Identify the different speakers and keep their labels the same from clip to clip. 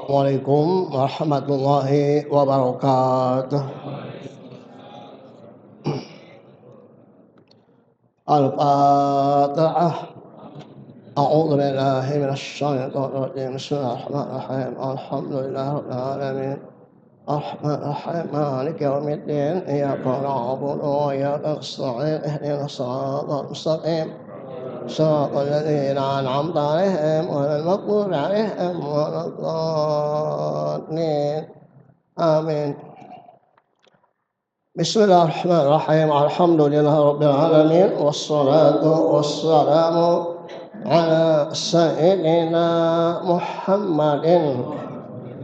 Speaker 1: Assalamualaikum warahmatullahi wabarakatuh. Al-Fatihah. A'udzu billahi minasy syaithanir rajim. Bismillahirrahmanirrahim. Alhamdulillahirabbil alamin. Ar-Rahmanir-Rahim. Maliki yaumiddin. Iyyaka na'budu wa iyyaka nasta'in. Ihdinas siratal mustaqim. Shiratal ladzina an'amta 'alaihim ghairil maghdubi 'alaihim waladdallin. Amin. Bismillahirrahmanirrahim. Alhamdulillahirabbil alamin wassalatu wassalamu ala sayyidina Muhammadin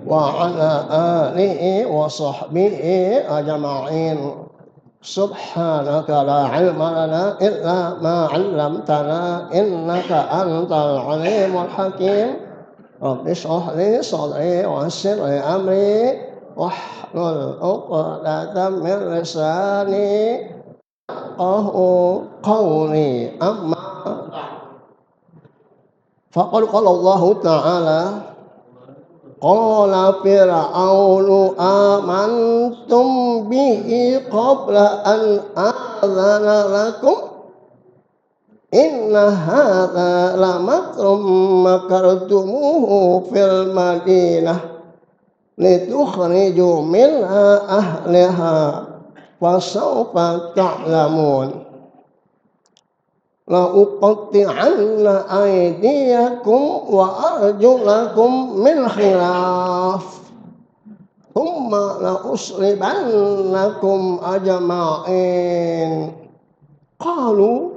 Speaker 1: wa ala alihi wa sahbihi ajma'in. Subhanaka la 'ilma lana illa ma 'allamtana innaka antal 'alimul hakim. Rabbi shrah li sadri wa yassir li amri wahlul 'uqdatam min lisani yafqahu qawli. Amma faqad qala Allah ta'ala qala fir'aunu amantum bihi qabla an a'zana lakum inna hadza lamakrum makartumuhu fil madinah litukhriju minha ahliha fasawfa ta'lamun. La uqatti'anna aydiyakum wa arjulakum min khilaf thumma la usribannakum ajma'in. Qalu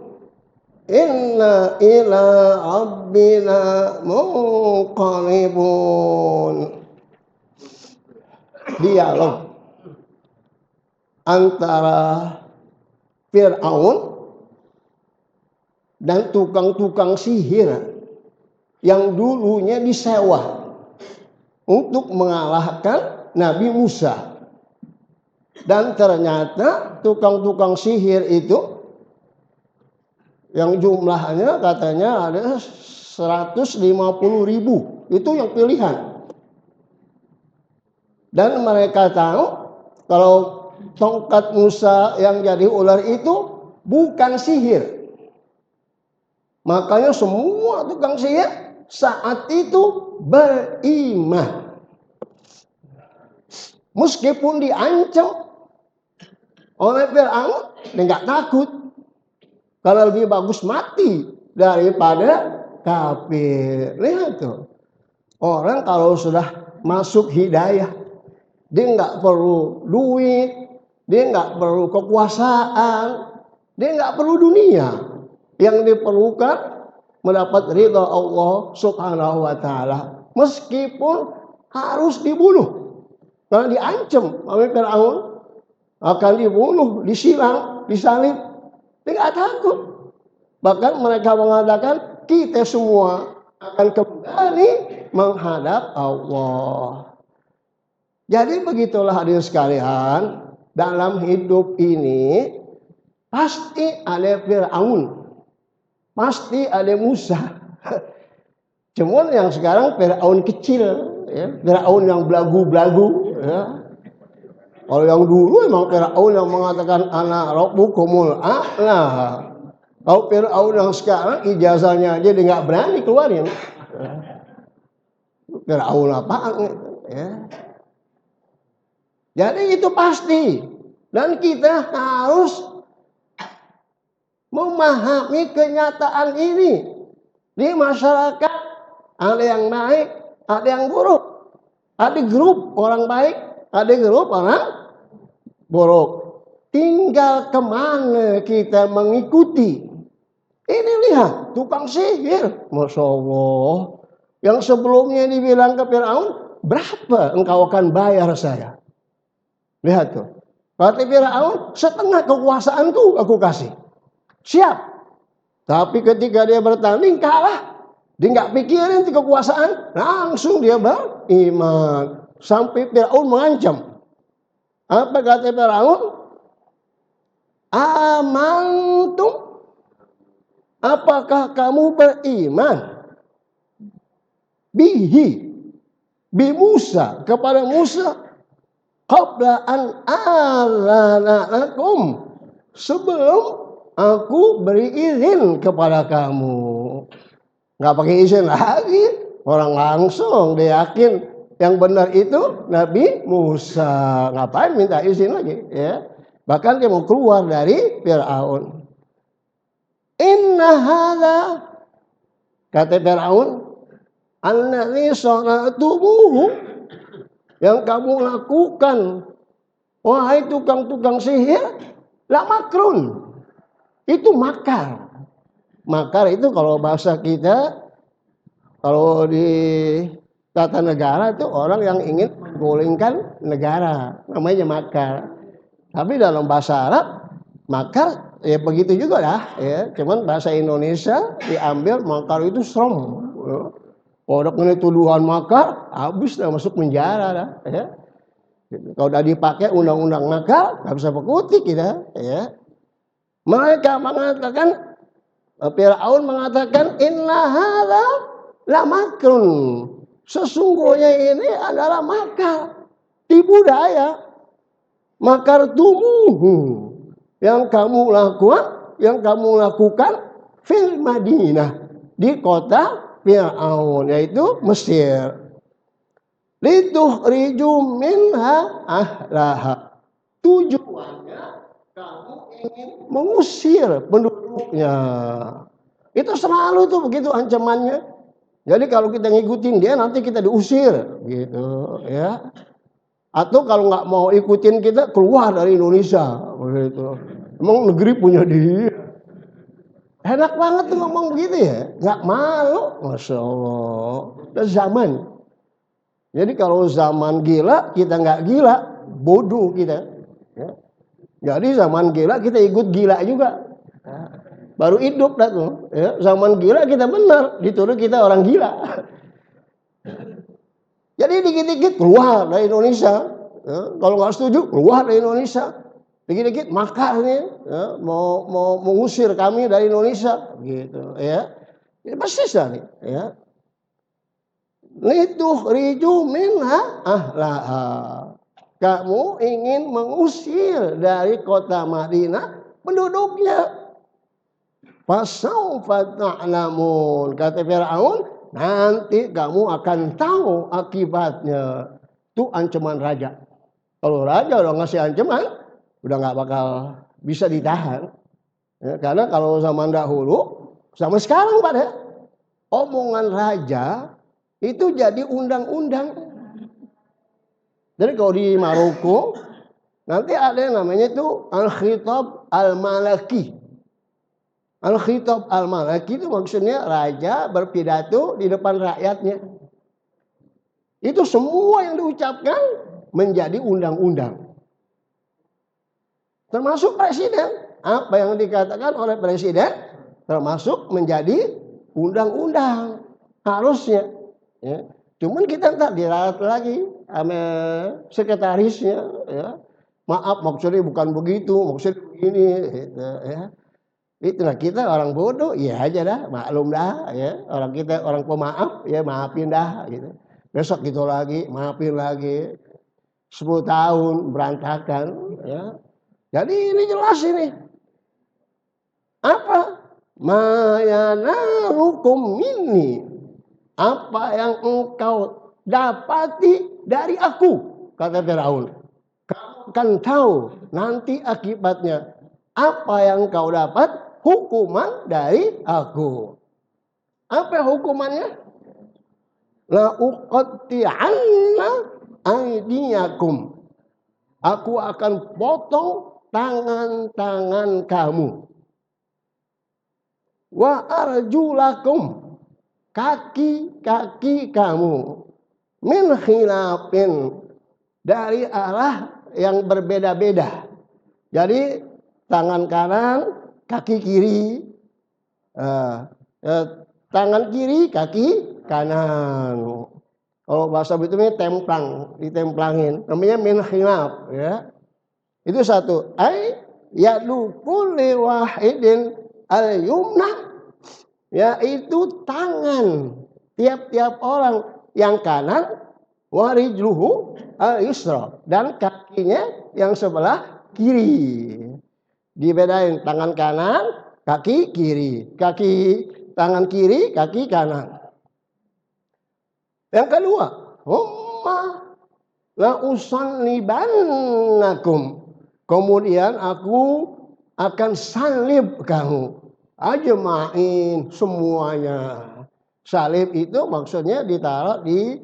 Speaker 1: inna ila rabbina munqalibun. Dialog antara Fir'aun dan tukang-tukang sihir yang dulunya disewa untuk mengalahkan Nabi Musa. Dan ternyata tukang-tukang sihir itu yang jumlahnya katanya ada 150.000. Itu yang pilihan. Dan mereka tahu kalau tongkat Musa yang jadi ular itu bukan sihir. Makanya semua tukang sihir saat itu beriman. Meskipun diancam oleh Fir'aun, dia nggak takut. Kalau lebih bagus mati daripada kafir. Lihat tuh. Orang kalau sudah masuk hidayah, dia nggak perlu duit, dia nggak perlu kekuasaan, dia nggak perlu dunia. Yang diperlukan mendapat ridha Allah Subhanahu wa taala, meskipun harus dibunuh. Karena diancam oleh Firaun akan dibunuh, disilang, disalib. Dia nggak takut. Bahkan mereka mengatakan kita semua akan kembali menghadap Allah. Jadi begitulah hadirin sekalian, dalam hidup ini pasti ada Firaun, pasti ada Musa. Cuman yang sekarang Firaun kecil, ya, Firaun yang belagu-belagu. Ya. Kalau yang dulu emang Firaun yang mengatakan ana rabbukumul a'la. Kalau Firaun yang sekarang ijazahnya aja dia nggak berani keluarin. Firaun apaan? Ya. Jadi itu pasti. Dan kita harus memahami kenyataan ini. Di masyarakat ada yang baik, ada yang buruk. Ada grup orang baik, ada grup orang buruk. Tinggal kemana kita mengikuti. Ini lihat, tukang sihir. Masya Allah. Yang sebelumnya dibilang ke Firaun, berapa engkau akan bayar saya? Lihat tuh. Kata Firaun, setengah kekuasaanku aku kasih. Siap. Tapi ketika dia bertanding kalah. Dia nggak pikirin kekuasaan. Langsung dia beriman. Sampai Firaun mengancam. Apa kata Firaun? Amantum. Apakah kamu beriman? Bi Musa. Kepada Musa. Qabla an a'lana lakum, sebelum aku beri izin kepada kamu. Nggak pakai izin lagi, orang langsung dia yakin yang benar itu Nabi Musa. Ngapain minta izin lagi? Ya, bahkan dia mau keluar dari Firaun. Inna hadza, kata Firaun, allazi sana'tumuhu, yang kamu lakukan, wahai tukang-tukang sihir, la makrun. Itu makar. Makar itu kalau bahasa kita, kalau di tata negara itu orang yang ingin menggulingkan negara, namanya makar. Tapi dalam bahasa Arab, makar ya begitu juga lah. Ya. Cuman bahasa Indonesia diambil makar itu serem. Kalau kena tuduhan makar, habis dah masuk penjara dah. Ya. Kalau udah dipakai undang-undang makar, nggak bisa berkutik kita. Ya. Mereka mengatakan, Firaun mengatakan, inna hadza la makrun. Sesungguhnya ini adalah makar, tipu daya, makar tumuhu yang kamu lakukan fil Madinah, di kota Fir'aun, yaitu Mesir. Litukhriju minha ahlaha. Tujuannya kamu ingin mengusir penduduknya. Itu selalu tuh begitu ancamannya. Jadi kalau kita ngikutin dia nanti kita diusir gitu ya. Atau kalau nggak mau ikutin kita keluar dari Indonesia begitu. Emang negeri punya dia. Enak banget tuh ngomong begitu ya, nggak malu, masya Allah. Dan zaman. Jadi kalau zaman gila kita nggak gila, bodoh kita. Ya. Jadi zaman gila kita ikut gila juga. Ya. Baru hidup dah tuh. Ya. Zaman gila kita benar, dituduh kita orang gila. Jadi dikit-dikit keluar dari Indonesia. Ya. Kalau nggak setuju keluar dari Indonesia. Dikit-dikit makar nih, ya, mau mengusir kami dari Indonesia, gitu, ya. Ini persis nih, ya. Litukhriju minha ahlaha. Kamu ingin mengusir dari kota Madinah penduduknya. Fasaufa ta'lamun, kata Firaun, nanti kamu akan tahu akibatnya. Itu ancaman raja. Kalau raja udah ngasih ancaman, udah nggak bakal bisa ditahan. Ya, karena kalau zaman dahulu, sama sekarang pada omongan raja itu jadi undang-undang. Jadi kalau di Maroko Nanti ada yang namanya itu al-khitab al-malaki. Al-khitab al-malaki itu maksudnya raja berpidato di depan rakyatnya. Itu semua yang diucapkan menjadi undang-undang. Termasuk presiden. Apa yang dikatakan oleh presiden termasuk menjadi undang-undang. Harusnya. Ya. Cuman kita tak diralat lagi sama sekretarisnya. Ya. Maaf maksudnya bukan begitu, maksudnya begini. Gitu, ya. Itulah kita orang bodoh, iya aja dah, maklum dah, ya. Orang kita orang pemaaf, ya maafin dah, gitu. Besok gitu lagi, maafin lagi. 10 tahun berantakan, ya. Jadi ini jelas ini. Apa? Mayana hukum ini. Apa yang engkau dapati dari aku, kata Firaun. Kamu akan tahu nanti akibatnya. Apa yang kau dapat? Hukuman dari aku. Apa hukumannya? La uqatti'anna aydiyakum. Aku akan potong tangan-tangan kamu. Wa arjulakum. Kaki-kaki kamu. Min khilafin. Dari arah yang berbeda-beda. Jadi tangan kanan, kaki kiri, tangan kiri, kaki kanan. Kalau bahasa Betulnya templang, ditemplangin. Namanya min khilaf, ya. Itu satu. Ai yadu kulli wahidin al-yumna, yaitu tangan tiap-tiap orang yang kanan, warijluhu al-yusra, dan kakinya yang sebelah kiri. Dibedain tangan kanan, kaki kiri, tangan kiri, kaki kanan. Yang kedua, humma la usallibannakum. Kemudian aku akan salib kamu. Ajma'in, semuanya. Salib itu maksudnya ditaruh di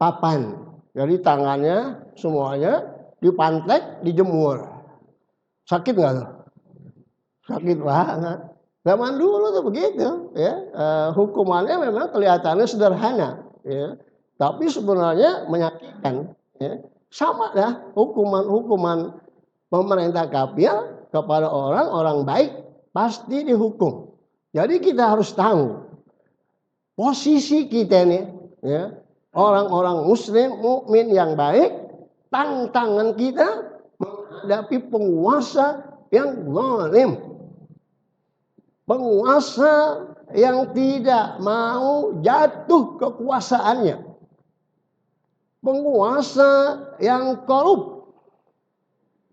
Speaker 1: papan. Jadi tangannya semuanya dipantek, dijemur. Sakit nggak tuh? Sakit banget. Zaman dulu tuh begitu, ya. Hukumannya memang kelihatannya sederhana, ya. Tapi sebenarnya menyakitkan, ya. Sama dah hukuman pemerintah kafir kepada orang baik pasti dihukum. Jadi kita harus tahu posisi kita nih, ya. Orang-orang muslim mukmin yang baik, tantangan kita menghadapi penguasa yang zalim. Penguasa yang tidak mau jatuh kekuasaannya. Penguasa yang korup.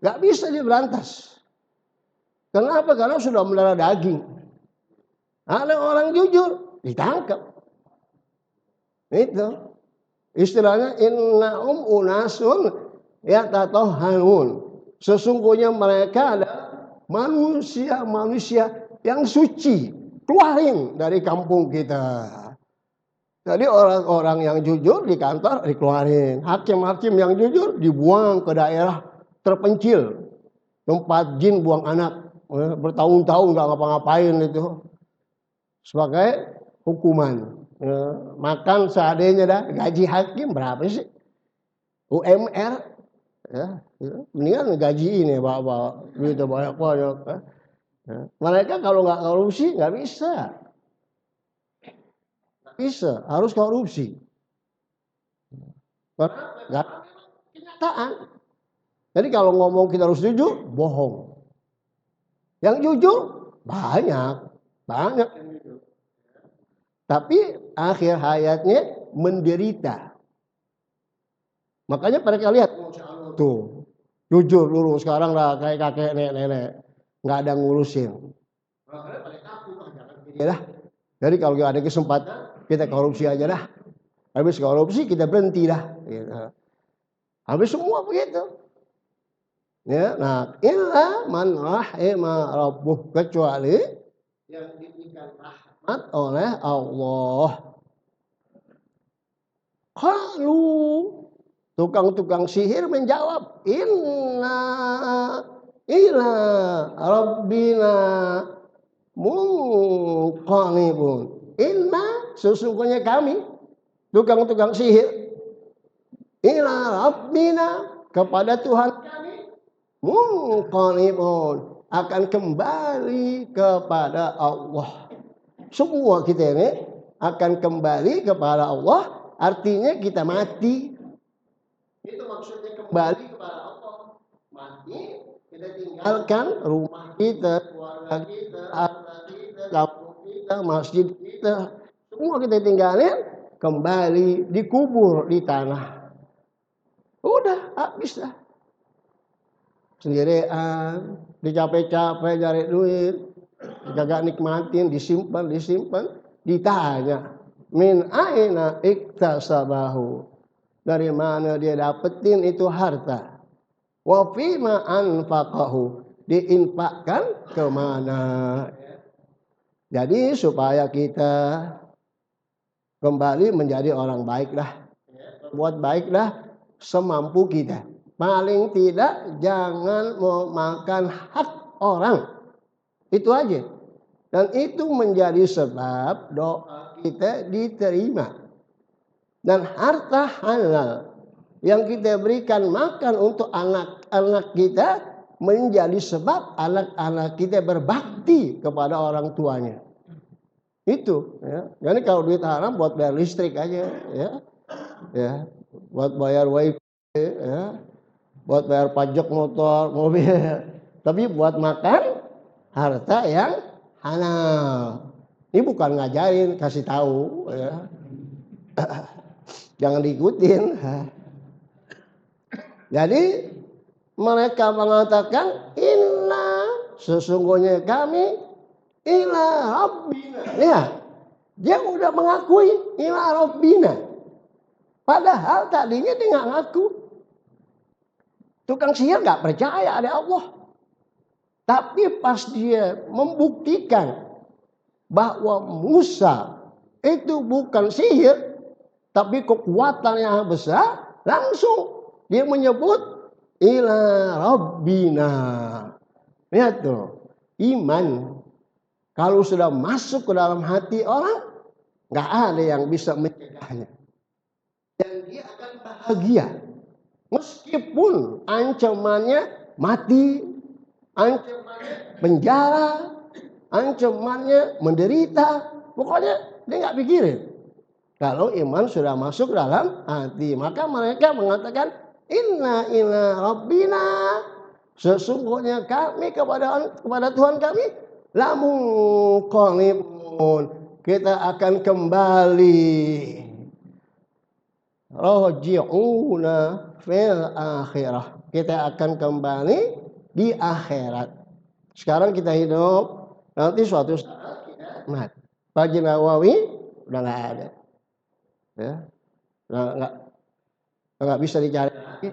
Speaker 1: Gak bisa diberantas. Kenapa? Karena sudah mendarah daging. Ada orang jujur, ditangkap. Itu. Istilahnya innahum unasun yatatoharun. Sesungguhnya mereka adalah manusia-manusia yang suci, keluarin dari kampung kita. Jadi orang-orang yang jujur di kantor dikeluarin. Hakim-hakim yang jujur dibuang ke daerah terpencil. Tempat jin buang anak. Bertahun-tahun gak ngapa-ngapain itu. Sebagai hukuman. Makan seadanya dah. Gaji hakim berapa sih? UMR. Ya, mendingan gaji ini bawa duit banyak-banyak. Mereka kalau nggak korupsi nggak bisa, harus korupsi. Karena nggak kenyataan. Jadi kalau ngomong kita harus jujur, bohong. Yang jujur banyak. Tapi akhir hayatnya menderita. Makanya mereka lihat tuh, jujur dulu sekarang lah kayak kakek nenek. Nggak ada ngurusin. Ya, jadi kalau ada kesempatan kita korupsi aja dah. Habis korupsi kita berhenti dah. Gitu. Habis semua begitu. Ya, nah illa man rahima rabbuh, kecuali yang diberikan rahmat oleh Allah. Qalu Tukang-tukang sihir menjawab, inna ila rabbina munqalibun. Inna, sesungguhnya kami, tukang-tukang sihir, ila rabbina, kepada Tuhan kami, munqalibun, akan kembali kepada Allah. Semua kita ini akan kembali kepada Allah, artinya kita mati. Itu maksudnya kembali kepada Allah. Mati, kita tinggalkan rumah kita, keluarga kita, harta kita, kampung kita, masjid kita. Semua kita tinggalin, kembali dikubur di tanah. Udah, habis dah. Sendirian, dicapek-capek cari duit, kagak nikmatin, disimpan, ditanya, min aina iktasabahu, dari mana dia dapetin itu harta, wa fima anfaqahu, diinfakkan kemana. Jadi supaya kita kembali menjadi orang baiklah, buat baiklah semampu kita. Paling tidak jangan memakan hak orang, itu aja. Dan itu menjadi sebab doa kita diterima. Dan harta halal yang kita berikan makan untuk anak-anak kita menjadi sebab anak-anak kita berbakti kepada orang tuanya. Itu, ya. Jadi kalau duit haram buat bayar listrik aja, ya, buat bayar wifi, ya, buat bayar pajak motor, mobil. Tapi buat makan harta yang halal. Ini bukan ngajarin, kasih tahu, ya. Jangan diikutin. Jadi mereka mengatakan inna, sesungguhnya kami, ila rabbina. Ya, dia udah mengakui ila rabbina. Padahal tadinya dia nggak ngaku. Tukang sihir nggak percaya ada Allah. Tapi pas dia membuktikan bahwa Musa itu bukan sihir, tapi kekuatan yang besar, langsung dia menyebut ila rabbina. Lihat tuh, iman kalau sudah masuk ke dalam hati orang, nggak ada yang bisa mencegahnya. Dan dia akan bahagia. Meskipun ancamannya mati, ancamannya penjara, ancamannya menderita, pokoknya dia nggak pikirin. Kalau iman sudah masuk dalam hati, maka mereka mengatakan inna ila rabbina, sesungguhnya kami kepada Tuhan kami lamunqalibun, kita akan kembali, raji'una fil akhirah, kita akan kembali di akhirat. Sekarang kita hidup, nanti suatu saat kita mati. Pak Nawawi udah nggak ada. Ya, nggak bisa dicari lagi,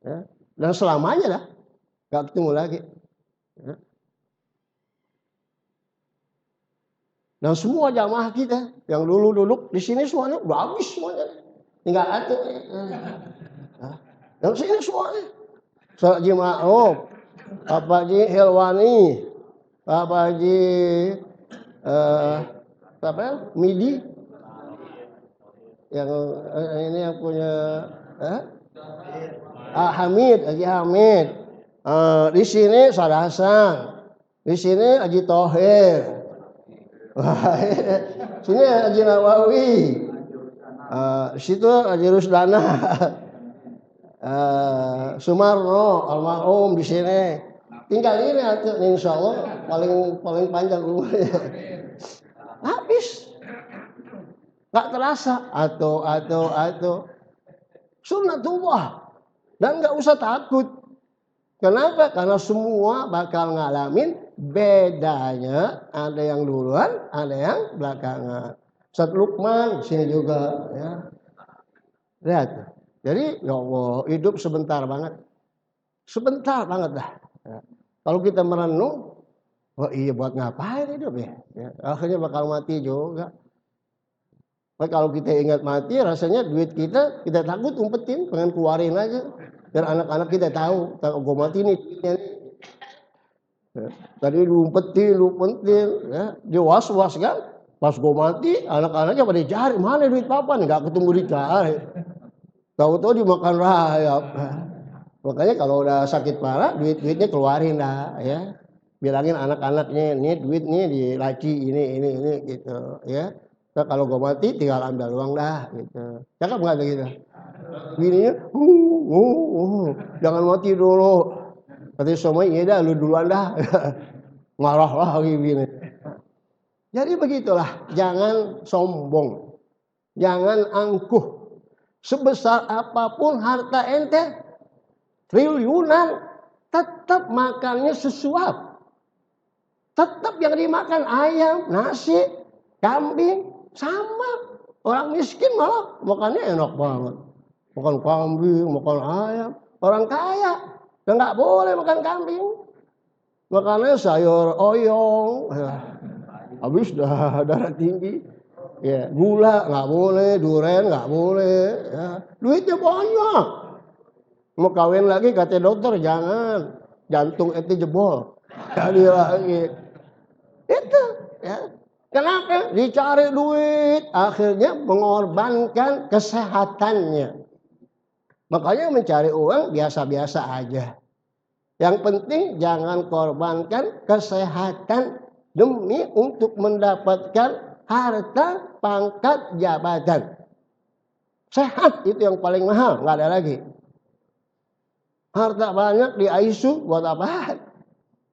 Speaker 1: ya. Dan selamanya lah nggak ketemu lagi, ya. Dan semua jamaah kita yang dulu duduk di sini semuanya udah habis semuanya, tinggal satu, yang sini semuanya, Haji Ma'ruf, Pak Haji Hilwani, Pak Haji apa Midi, yang ini yang punya Hamid, Haji Hamid. Di sini Sadah Hasan, di sini Haji Thohir, sini Haji Nawawi, di situ Haji Rusdana, Sumarno almarhum di sini. Tinggal ini insya Allah paling panjang umurnya. Habis. Gak terasa atau sunnatullah, dan gak usah takut. Kenapa? Karena semua bakal ngalamin, bedanya ada yang duluan, ada yang belakangan. Ustaz Lukman sini juga, ya. Lihat. Jadi ya Allah, hidup sebentar banget dah. Ya. Kalau kita merenung, oh iya buat ngapain hidup ya? Akhirnya bakal mati juga. Nah, kalau kita ingat mati, rasanya duit kita takut umpetin, pengen keluarin aja. Biar anak-anak kita tahu, kalau gue mati nih duitnya nih. Ya, tadi lu umpetin, ya, dia was-was kan. Pas gue mati, anak-anaknya pada cari, mana duit papa nih, gak ketemu dicari. Tahu-tahu dimakan rayap. Makanya kalau udah sakit parah, duitnya keluarin dah, ya. Bilangin anak-anaknya, ini duit nih di laci ini gitu, ya. Nah, kalau gue mati tinggal ambil uang dah gitu. Cakep nggak begitu? Bininya, jangan mati dulu. Katanya semua iya dah, lu duluan dah. Marah lagi bini. Jadi begitulah, jangan sombong, jangan angkuh. Sebesar apapun harta ente, triliunan, tetap makannya sesuap. Tetap yang dimakan ayam, nasi, kambing, sama. Orang miskin malah makannya enak banget. Makan kambing, makan ayam. Orang kaya, dan nggak boleh makan kambing. Makannya sayur oyong. Ya. Habis darah tinggi. Ya, gula nggak boleh, durian nggak boleh. Ya. Duitnya banyak. Mau kawin lagi kata dokter jangan. Jantung ente jebol. Jadi lagi. Itu ya. Kenapa? Dicari duit, akhirnya mengorbankan kesehatannya. Makanya mencari uang biasa-biasa aja. Yang penting jangan korbankan kesehatan demi untuk mendapatkan harta, pangkat, jabatan. Sehat itu yang paling mahal, nggak ada lagi. Harta banyak di ISU buat apa?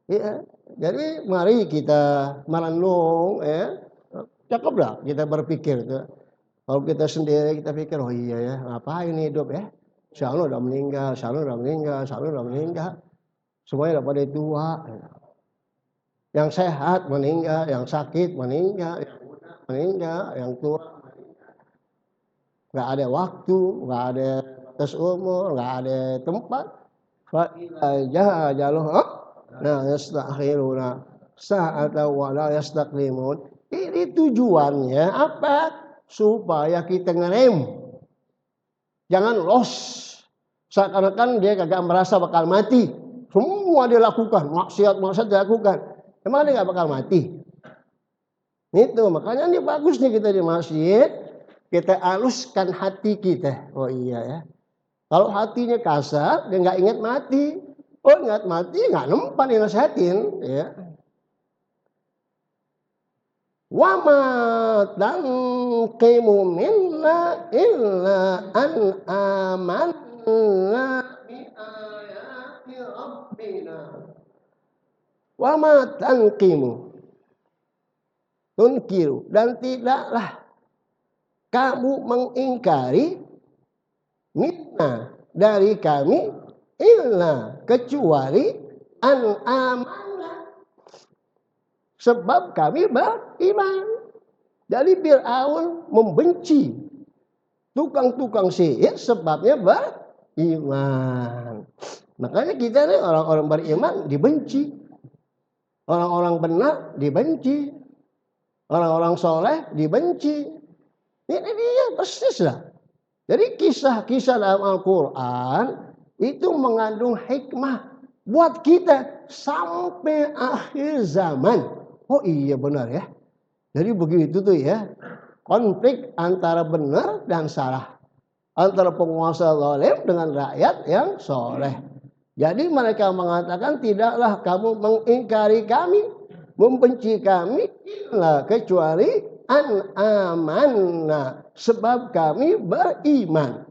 Speaker 1: Ya. Jadi mari kita merenung, ya. Cakep lah kita berpikir. Kalau kita sendiri kita pikir, oh iya ya, ngapain hidup ya? Shalom udah meninggal, Shalom udah meninggal, Shalom udah meninggal. Semuanya udah pada tua. Yang sehat meninggal, yang sakit meninggal, yang muda meninggal, yang tua meninggal. Gak ada waktu, gak ada batas umur, gak ada tempat. Fa idza jaa ajaluhum la yastakhiruna sa'atan wa la yastaqdimun. Ini tujuannya apa? Supaya kita ngerem. Jangan loss. Seakan-akan dia kagak merasa bakal mati. Semua dia lakukan, maksiat dilakukan. Emang dia gak bakal mati? Itu makanya ini bagus nih kita di masjid. Kita haluskan hati kita. Oh iya ya. Kalau hatinya kasar, dia gak ingat mati. Oh ingat mati gak nempan dinasehatin. Ya. Wa ma tanqimu minna illa an amanna bi ayati rabbina. Wa ma tanqimu tunkiru, dan tidaklah kamu mengingkari minna dari kami illa kecuali an amanna, sebab kami beriman. Jadi Fir'aun membenci tukang-tukang sihir sebabnya beriman. Makanya kita nih orang-orang beriman dibenci. Orang-orang benar dibenci. Orang-orang soleh dibenci. Ini dia persis lah. Jadi kisah-kisah dalam Al-Quran itu mengandung hikmah buat kita sampai akhir zaman. Oh iya benar ya. Jadi begitu tuh ya. Konflik antara benar dan salah. Antara penguasa zalim dengan rakyat yang soleh. Jadi mereka mengatakan tidaklah kamu mengingkari kami, membenci kami, illa kecuali an amanna, sebab kami beriman.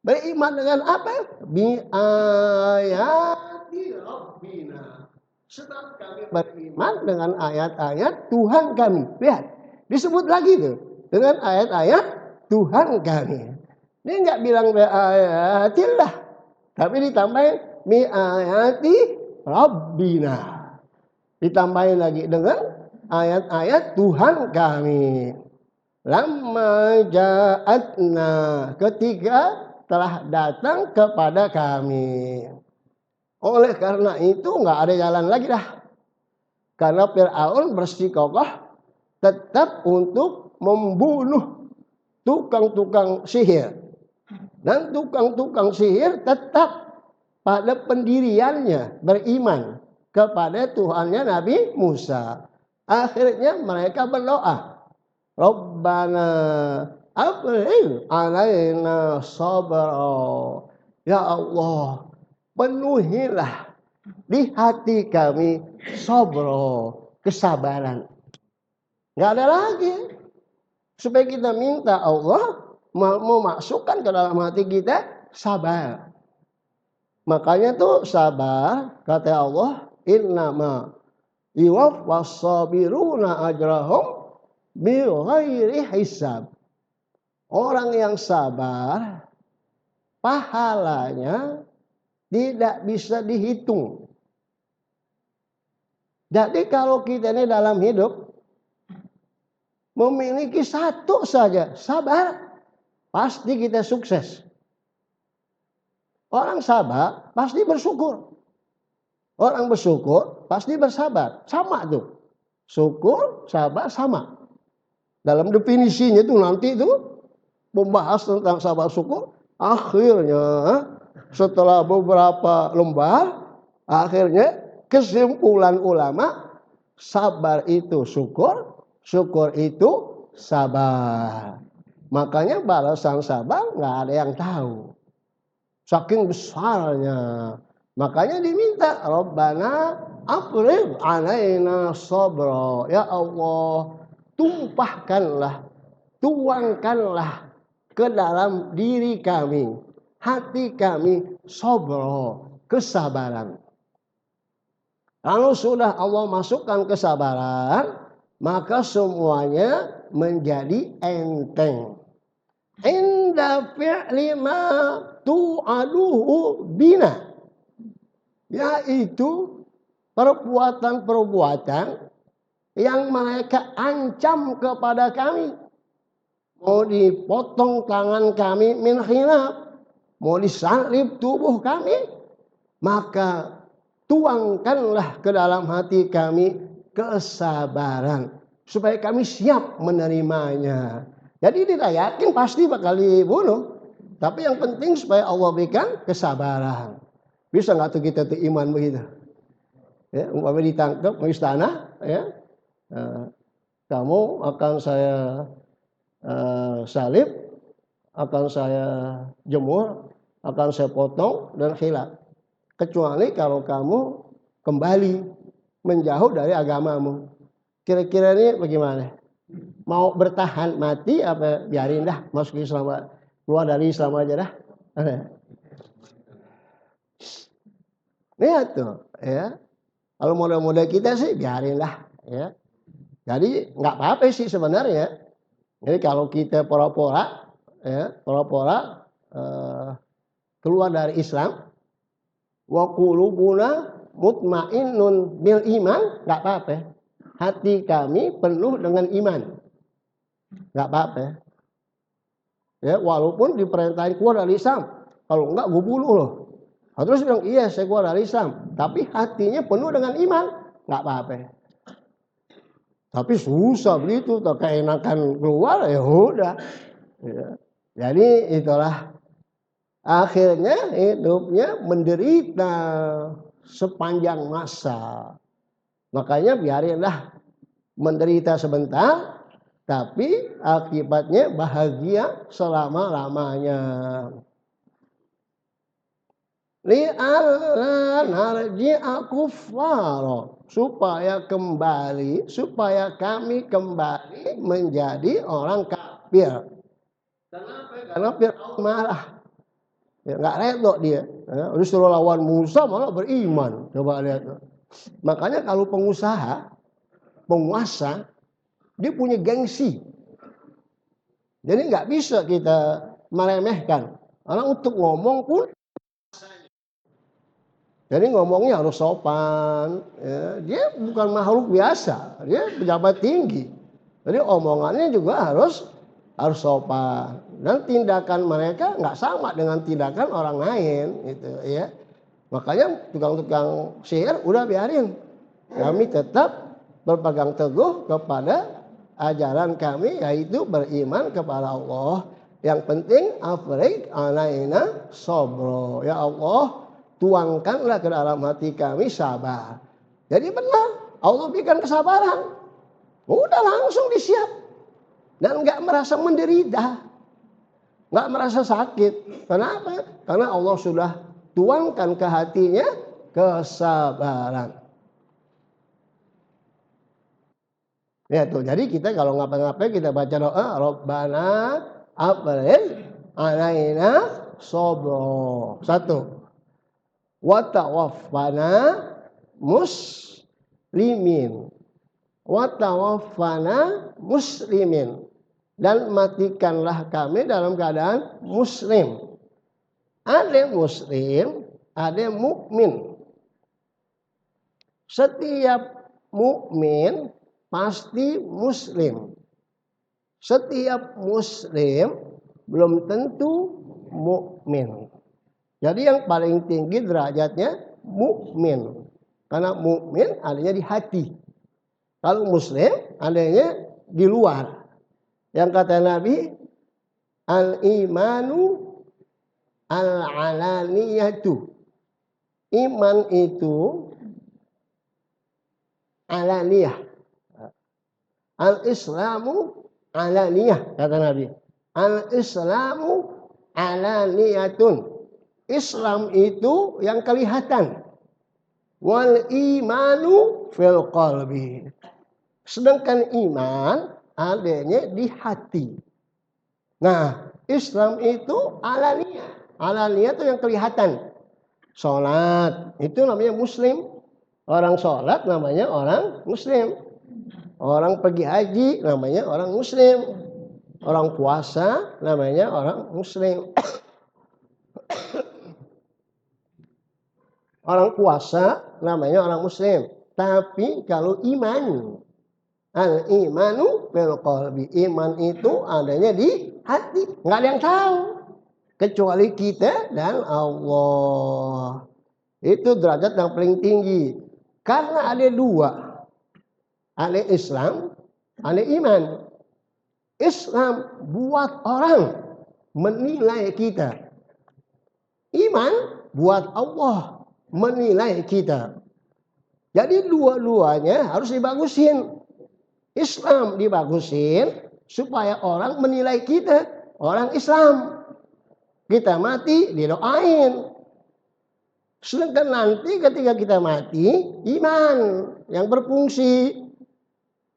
Speaker 1: Beriman dengan apa? Bi ayati rabbina. Sebab kami beriman dengan ayat-ayat Tuhan kami. Lihat, disebut lagi tuh dengan ayat-ayat Tuhan kami. Dia nggak bilang bi ayatillah, tapi ditambahin bi ayati rabbina. Ditambahin lagi dengan ayat-ayat Tuhan kami. Lamma ja'atna, ketika telah datang kepada kami. Oleh karena itu nggak ada jalan lagi dah. Karena Fir'aun bersikokoh tetap untuk membunuh tukang-tukang sihir. Dan tukang-tukang sihir tetap pada pendiriannya beriman kepada Tuhannya Nabi Musa. Akhirnya mereka berdoa, Rabbana afrigh alaina sabra. Ya Allah, penuhilah di hati kami sabro, kesabaran. Nggak ada lagi. Supaya kita minta Allah mau masukkan ke dalam hati kita sabar. Makanya tuh sabar, kata Allah, innama yuwaffas sabiruna ajrahum bighairi hisab. Orang yang sabar pahalanya tidak bisa dihitung. Jadi kalau kita ini dalam hidup memiliki satu saja, sabar, pasti kita sukses. Orang sabar pasti bersyukur. Orang bersyukur pasti bersabar. Sama tuh. Syukur, sabar sama. Dalam definisinya tuh nanti tuh membahas tentang sabar syukur. Akhirnya setelah beberapa lembar, akhirnya kesimpulan ulama, sabar itu syukur, syukur itu sabar. Makanya balasan sabar nggak ada yang tahu. Saking besarnya. Makanya diminta, Rabbana afrigh alaina sabra. Ya Allah, tumpahkanlah, tuangkanlah ke dalam diri kami, hati kami, sabra, kesabaran. Kalau sudah Allah masukkan kesabaran, maka semuanya menjadi enteng. Inda fi'li ma tu'aduhu bina. Yaitu perbuatan-perbuatan yang mereka ancam kepada kami. Mau dipotong tangan kami min khilaf, mau disalib tubuh kami, maka tuangkanlah ke dalam hati kami kesabaran supaya kami siap menerimanya. Jadi tidak yakin pasti bakal dibunuh, tapi yang penting supaya Allah berikan kesabaran. Bisa nggak tuh kita tuh iman begitu? Ya, umpamanya ditangkap di istana, ya, kamu akan saya salib, akan saya jemur, akan saya potong dan khilaf. Kecuali kalau kamu kembali menjauh dari agamamu. Kira-kira ini bagaimana? Mau bertahan mati apa biarin dah masuk Islam, keluar dari Islam aja dah. Lihat tuh, ya. Kalau model-model kita sih biarin lah, ya. Jadi nggak apa-apa sih sebenarnya. Jadi kalau kita pura-pura, ya, pura-pura keluar dari Islam, wa qulubuna mutmainnun bil iman, nggak apa-apa. Hati kami penuh dengan iman, nggak apa-apa. Ya, walaupun diperintahin keluar dari Islam, kalau enggak gue bunuh loh. Terus bilang iya saya keluar dari Islam, tapi hatinya penuh dengan iman, nggak apa-apa. Tapi susah begitu, tak keenakan keluar ya udah. Ya. Jadi itulah akhirnya hidupnya menderita sepanjang masa. Makanya biarinlah menderita sebentar, tapi akibatnya bahagia selama-lamanya. Li'alla narji'a kuffara, supaya kami kembali menjadi orang kafir. Kenapa? Karena Fir'aun marah. Ya, nggak redho dia. Ya, disuruh lawan Musa malah beriman. Coba lihat. Makanya kalau pengusaha, penguasa, dia punya gengsi. Jadi nggak bisa kita meremehkan. Karena untuk ngomong pun, jadi ngomongnya harus sopan. Ya, dia bukan makhluk biasa, dia pejabat tinggi. Jadi omongannya juga harus sopan. Dan tindakan mereka nggak sama dengan tindakan orang lain, gitu ya. Makanya tukang-tukang sihir udah biarin. Kami tetap berpegang teguh kepada ajaran kami yaitu beriman kepada Allah. Yang penting afrik alaina sabro. Ya Allah, tuangkanlah ke dalam hati kami sabar. Jadi benar, Allah berikan kesabaran. Udah langsung disiap. Dan nggak merasa menderita. Nggak merasa sakit. Kenapa? Karena Allah sudah tuangkan ke hatinya kesabaran. Ya tuh, jadi kita kalau ngapa-ngapain kita baca doa Rabbana afrigh alaina sabra. 1. Wa tawaffana muslimin. Wa tawaffana muslimin. Dan matikanlah kami dalam keadaan muslim. Ada muslim, ada mukmin. Setiap mukmin pasti muslim. Setiap muslim belum tentu mukmin. Jadi yang paling tinggi derajatnya mukmin. Karena mukmin adanya di hati. Kalau muslim adanya di luar. Yang kata Nabi, al-imanu al-alaniyatu. Iman itu alaniyah. Al-islamu alaniyah, kata Nabi. Al-islamu alaniyatun. Islam itu yang kelihatan. Wal imanu fil qalbi. Sedangkan iman adanya di hati. Nah, Islam itu alaniyah. Alaniyah itu yang kelihatan. Sholat itu namanya muslim. Orang sholat namanya orang muslim. Orang pergi haji namanya orang muslim. Orang puasa namanya orang muslim. Orang puasa namanya orang muslim. Tapi kalau iman, al-imanu fil qalbi. Iman itu adanya di hati. Nggak ada yang tahu. Kecuali kita dan Allah. Itu derajat yang paling tinggi. Karena ada dua. Ada Islam, ada iman. Islam buat orang menilai kita. Iman buat Allah menilai kita. Jadi dua-duanya harus dibagusin. Islam dibagusin supaya orang menilai kita orang Islam. Kita mati didoain. Sedangkan nanti ketika kita mati, iman yang berfungsi.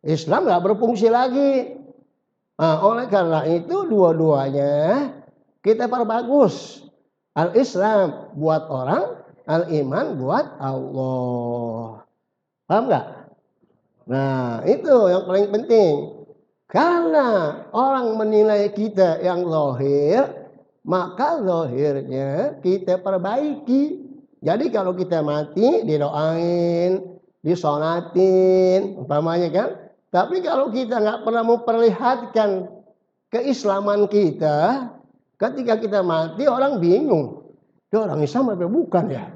Speaker 1: Islam nggak berfungsi lagi. Nah, oleh karena itu dua-duanya kita perbagus. Al-Islam buat orang, al-iman buat Allah. Paham nggak? Nah, itu yang paling penting. Karena orang menilai kita yang zahir, maka zahirnya kita perbaiki. Jadi kalau kita mati didoain, disolatin, umpamanya kan. Tapi kalau kita nggak pernah memperlihatkan keislaman kita, ketika kita mati orang bingung. Dia orang Islam apa bukan ya?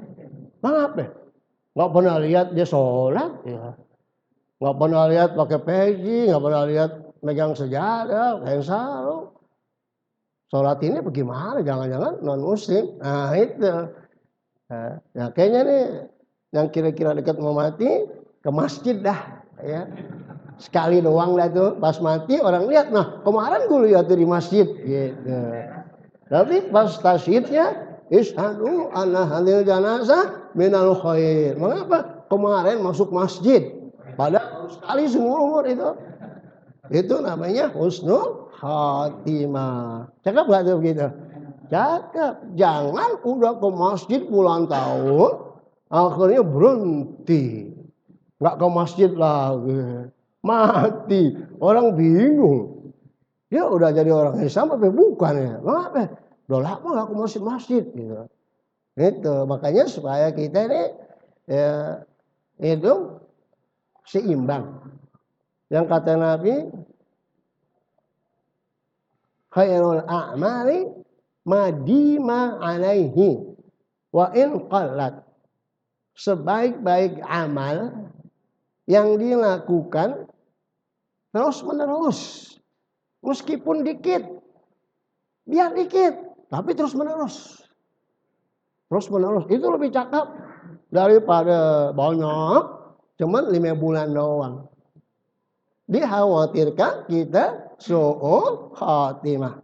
Speaker 1: Kenapa? Nggak pernah lihat dia sholat, ya. Nggak pernah lihat pakai peci, nggak pernah lihat megang sejadah, kayak sarung. Sholat ini bagaimana? Jangan-jangan non muslim. Nah itu. Nah, kayaknya nih yang kira-kira dekat mau mati ke masjid dah, ya. Sekali doang dah tuh, pas mati orang lihat, nah kemarin gue lihat tuh di masjid, gitu. Tapi pas tasyidnya, ishadu anna halil janazah minal khair. Mengapa? Kemarin masuk masjid, padahal sekali seumur umur itu. Itu namanya husnul khatimah. Cakep gak tuh begitu? Cakep. Jangan udah ke masjid puluhan tahun, akhirnya berhenti. Gak ke masjid lagi. Mati. Orang bingung. Dia udah jadi orang Islam apa bukan ya? Kenapa? Udah lama gak ke masjid-masjid. Gitu. Itu. Makanya supaya kita ini ya, itu seimbang. Yang kata Nabi, khairul a'mali madima alaihi wa in qallat. Sebaik-baik amal yang dilakukan terus menerus. Meskipun dikit, biar dikit, tapi terus menerus. Terus menerus, itu lebih cakep daripada banyak, cuman 5 bulan doang. Dikhawatirkan kita su'ul khatimah.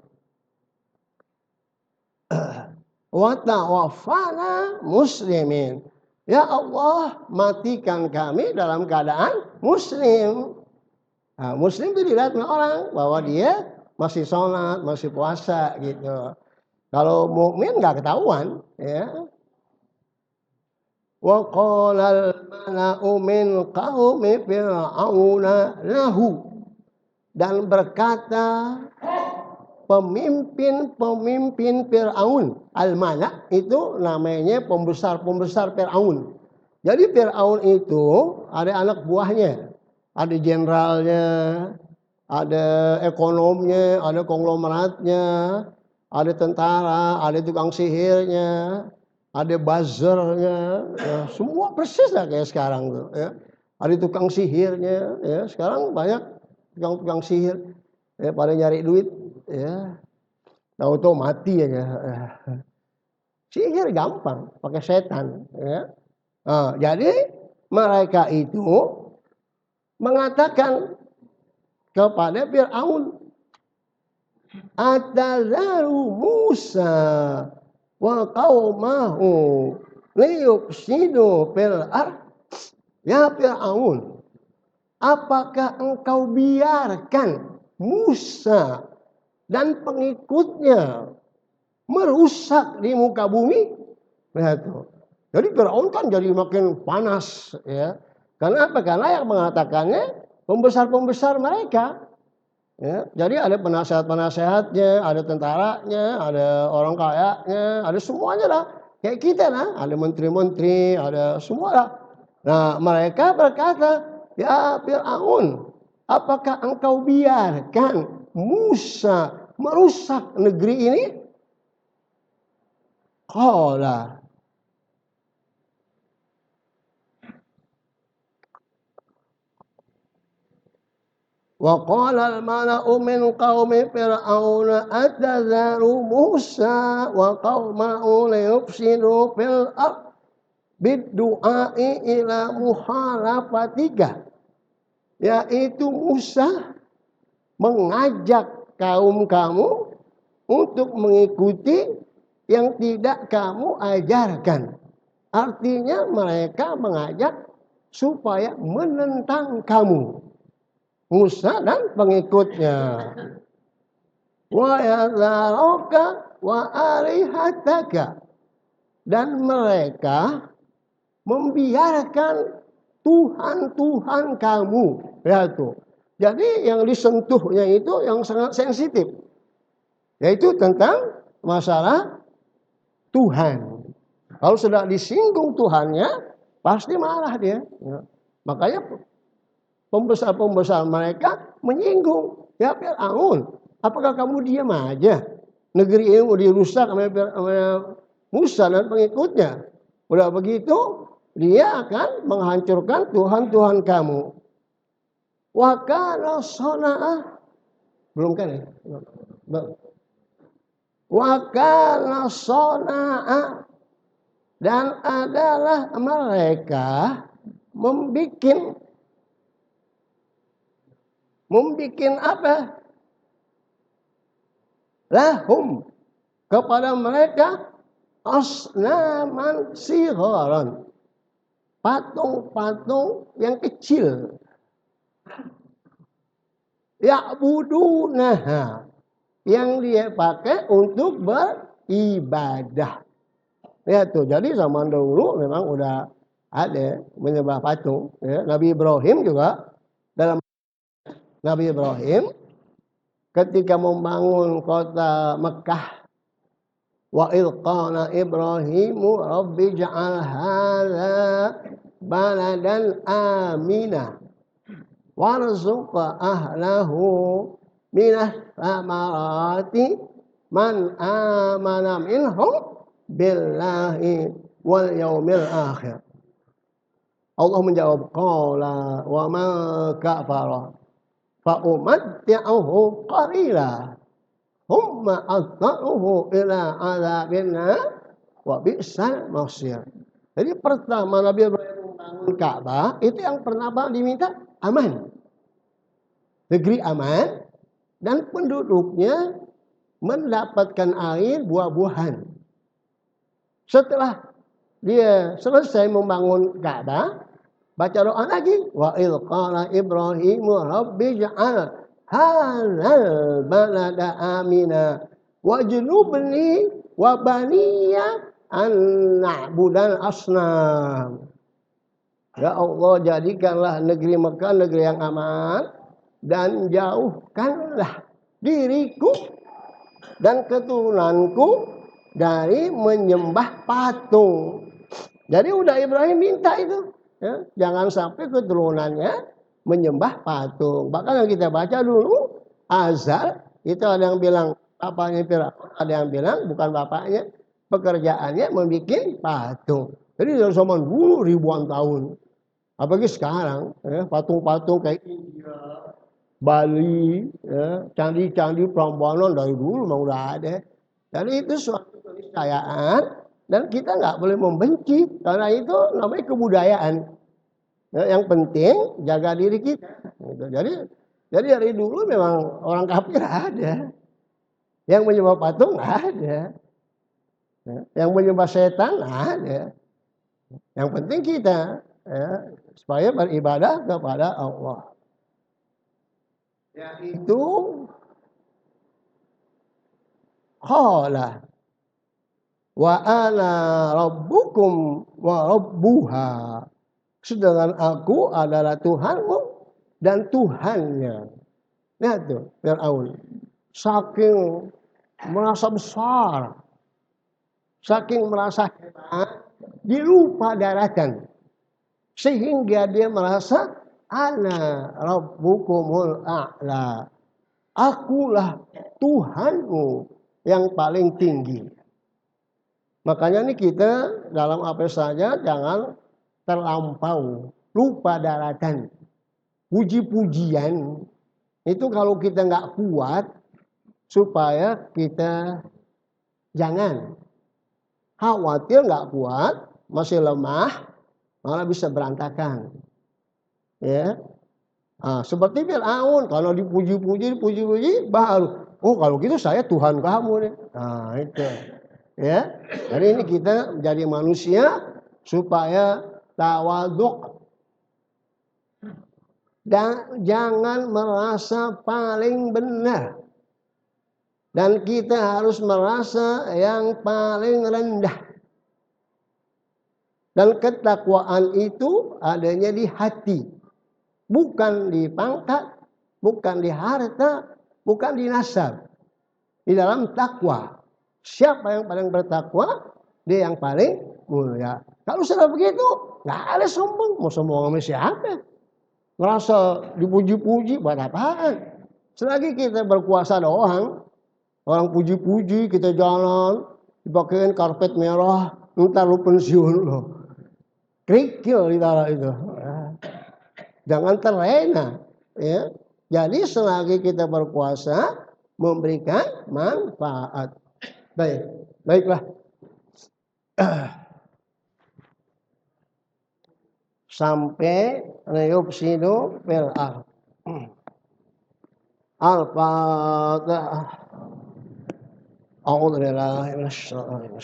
Speaker 1: Wa tawaffana muslimin. Ya Allah, matikan kami dalam keadaan muslim. Nah, muslim itu dilihat oleh orang bahwa dia masih sholat, masih puasa gitu. Kalau mukmin nggak ketahuan, ya. Wa qala al-mala'u min qaumi fir'auna lahu, dan berkata pemimpin Fir'aun. Al-Mala' itu namanya pembesar Fir'aun. Jadi Fir'aun itu ada anak buahnya, ada jenderalnya, ada ekonomnya, ada konglomeratnya, ada tentara, ada tukang sihirnya, ada buzzernya, ya, semua persis lah kayak sekarang tuh. Ya. Ada tukang sihirnya, ya, sekarang banyak tukang sihir, ya, pada nyari duit, ya, tahu-tahu mati aja. Sihir gampang, pakai setan. Ya. Nah, jadi mereka itu mengatakan kepada Fir'aun, atazaru Musa wa qaumahu liyufsidu fil ardh. Ya Fir'aun, apakah engkau biarkan Musa dan pengikutnya merusak di muka bumi? Lihat tuh. Jadi Fir'aun kan jadi makin panas, ya. Karena apa? Karena yang mengatakannya pembesar-pembesar mereka. Ya, jadi ada penasehat-penasehatnya, ada tentaranya, ada orang kayanya, ada semuanya lah. Kayak kita lah, ada menteri-menteri, ada semua lah. Nah, mereka berkata, ya Fir'aun, apakah engkau biarkan Musa merusak negeri ini? Qala, wa qala al-mala'u min qaumi fir'auna atazaru Musa wa qaumahu liyufsidu fil ardh biddu'ai ila muhalafatika. Yaitu Musa mengajak kaum kamu untuk mengikuti yang tidak kamu ajarkan. Artinya mereka mengajak supaya menentang kamu, Musa dan pengikutnya. Wa yadharuka wa alihataka, dan mereka membiarkan Tuhan kamu. Ya tuh. Jadi yang disentuhnya itu yang sangat sensitif, yaitu tentang masalah Tuhan. Kalau sudah disinggung Tuhannya, pasti marah dia. Ya. Makanya pembesar-pembesar mereka menyinggung. Ya Fir'aun, apakah kamu diam aja? Negeri ini mau dirusak sama Musa dan pengikutnya. Udah begitu, dia akan menghancurkan Tuhan kamu. Wa kana sona'ah. Belum kan ya? Wa kana sona'ah. Dan adalah mereka membikin apa? Lahum, kepada mereka, asnaman sigharan, patung-patung yang kecil. Ya'budunaha, yang dia pakai untuk beribadah. Ya tuh, jadi zaman dulu memang udah ada menyembah patung. Ya. Nabi Ibrahim juga, dalam Nabi Ibrahim ketika membangun kota Mekah, wa idh qala Ibrahimu rabbi ja'al hadza baladan amina warzuq ahlahu minas samarati man amana minhum billahi wal yaumil akhir. Allah menjawab, qala wa ma kafara fa umatti'uhu qalila thumma adta'uhu ila adzabin wa bi'sal masir. Jadi pertama Nabi Ibrahim membangun Ka'bah itu yang pertama diminta aman. Negeri aman dan penduduknya mendapatkan air buah-buahan. Setelah dia selesai membangun Ka'bah, baca doa lagi. Wa idh qala Ibrahimu rabbi ja'al hadzal balada amina wajnubni wa baniya an na'budal asnam. Ya Allah, jadikanlah negeri Mekah negeri yang aman dan jauhkanlah diriku dan keturunanku dari menyembah patung. Jadi udah Ibrahim minta itu, ya, jangan sampai keturunannya menyembah patung. Bahkan yang kita baca dulu Azar itu ada yang bilang bapaknya Firaun, ada yang bilang bukan bapaknya, pekerjaannya membuat patung. Jadi dari zaman dulu ribuan tahun. Apalagi sekarang, ya, patung-patung kayak India, Bali, ya, candi-candi Prambanan dari dulu memang udah ada. Jadi itu suatu keniscayaan dan kita nggak boleh membenci karena itu namanya kebudayaan. Ya, yang penting jaga diri kita. Gitu. Jadi dari dulu memang orang kafir ada, yang menyembah patung ada, ya, yang menyembah setan ada. Yang penting kita, ya, supaya beribadah kepada Allah. Yaitu qala wa ana rabbukum wa rabbuha. Sedangkan aku adalah Tuhanmu dan Tuhannya. Lihat tuh Fir'aun. Saking merasa besar, saking merasa hebat, dilupa daratan. Sehingga dia merasa ana rabbukumul a'la. Akulah Tuhanmu yang paling tinggi. Makanya nih kita dalam apa saja jangan terlampau, lupa daratan. Puji-pujian itu kalau kita nggak kuat, supaya kita jangan khawatir nggak kuat, masih lemah, malah bisa berantakan. Ya, seperti Fir'aun, kalau dipuji-puji, baru, oh kalau gitu saya Tuhan kamu nih. Nah itu. Ya, jadi ini kita menjadi manusia supaya tawaduk dan jangan merasa paling benar, dan kita harus merasa yang paling rendah. Dan ketakwaan itu adanya di hati, bukan di pangkat, bukan di harta, bukan di nasab. Di dalam takwa, siapa yang paling bertakwa, dia yang paling mulia. Kalau sudah begitu, nggak ada sombong. Mau sombong sama siapa? Ngerasa dipuji-puji buat apaan? Selagi kita berkuasa doang, orang puji-puji, kita jalan, dipakein karpet merah, ntar lu pensiun lo. Krikil di dalam itu. Jangan terlena. Ya. Jadi selagi kita berkuasa, memberikan manfaat. Baiklah. Sampai yufsidu fil ardh. Al-Fatihah. A'udzu billahi minasyaitonir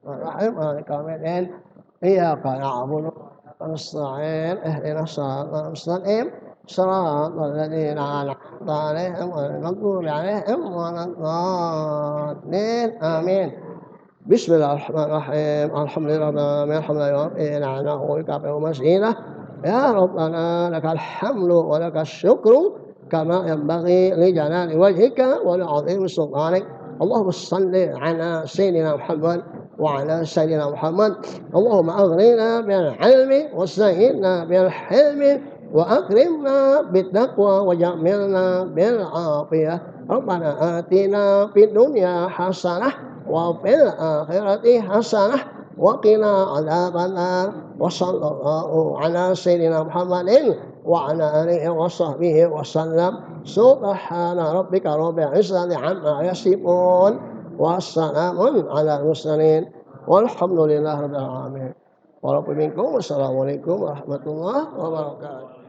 Speaker 1: rajim. Iyyaka na'budu wa nasta'in. Ihdinas siratal mustaqim. Shiratal ladzina an'amta 'alaihim ghairil maghdubi 'alaihim waladdallin. Amin. Bismillahirrahmanirrahim. Alhamdulillahirabbil alamin. Ya Rabbana lakal hamdu wa lakas syukru kama yanbaghi li jalali wajhika wa li 'azimi sultanik. Allahumma shalli ala sayyidina Muhammad wa ala sayyidina Muhammad. Allahumma aghnina bil ilmi wa sayyidna bil hilmi wa akrimna bit taqwa wa jamilna bil afiyah. Rabbana atina fid dunya hasanah wa fil akhirati hasanah wa qina adzabannar. Wa sallallahu ala sayyidina Muhammadin wa ala alihi wa sahbihi wasallam. Subhana rabbika rabbil izzati amma yasifun. Wassalamun ala mursalin. Walhamdulillahi rabbil alamin. Wassalamualaikum warahmatullahi wabarakatuh.